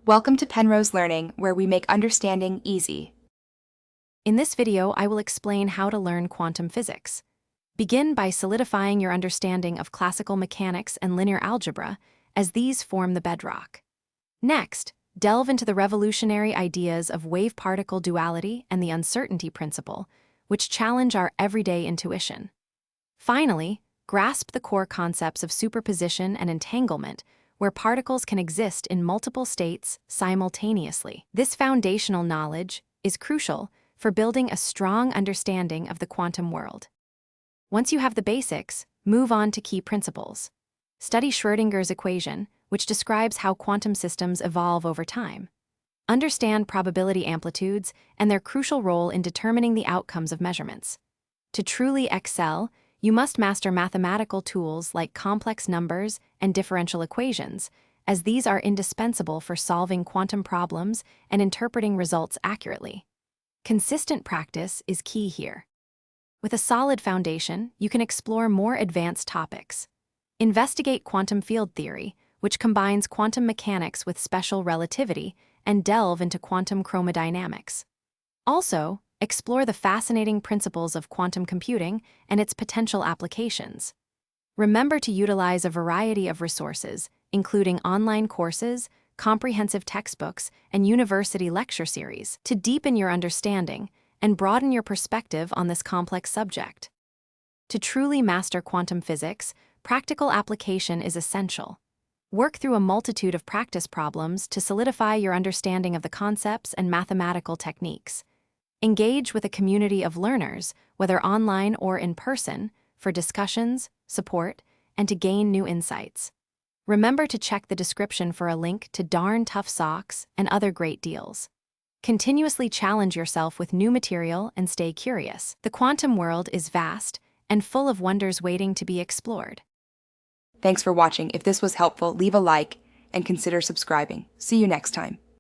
Welcome to Penrose Learning, where we make understanding easy. In this video, I will explain how to learn quantum physics. Begin by solidifying your understanding of classical mechanics and linear algebra, as these form the bedrock. Next, delve into the revolutionary ideas of wave-particle duality and the uncertainty principle, which challenge our everyday intuition. Finally, grasp the core concepts of superposition and entanglement, where particles can exist in multiple states simultaneously. This foundational knowledge is crucial for building a strong understanding of the quantum world. Once you have the basics, move on to key principles. Study Schrödinger's equation, which describes how quantum systems evolve over time. Understand probability amplitudes and their crucial role in determining the outcomes of measurements. To truly excel, you must master mathematical tools like complex numbers and differential equations, as these are indispensable for solving quantum problems and interpreting results accurately. Consistent practice is key here. With a solid foundation, you can explore more advanced topics. Investigate quantum field theory, which combines quantum mechanics with special relativity, and delve into quantum chromodynamics. Also, explore the fascinating principles of quantum computing and its potential applications. Remember to utilize a variety of resources, including online courses, comprehensive textbooks, and university lecture series, to deepen your understanding and broaden your perspective on this complex subject. To truly master quantum physics, practical application is essential. Work through a multitude of practice problems to solidify your understanding of the concepts and mathematical techniques. Engage with a community of learners, whether online or in person, for discussions, support, and to gain new insights. Remember to check the description for a link to Darn Tough Socks and other great deals. Continuously challenge yourself with new material and stay curious. The quantum world is vast and full of wonders waiting to be explored. Thanks for watching. If this was helpful, leave a like and consider subscribing. See you next time.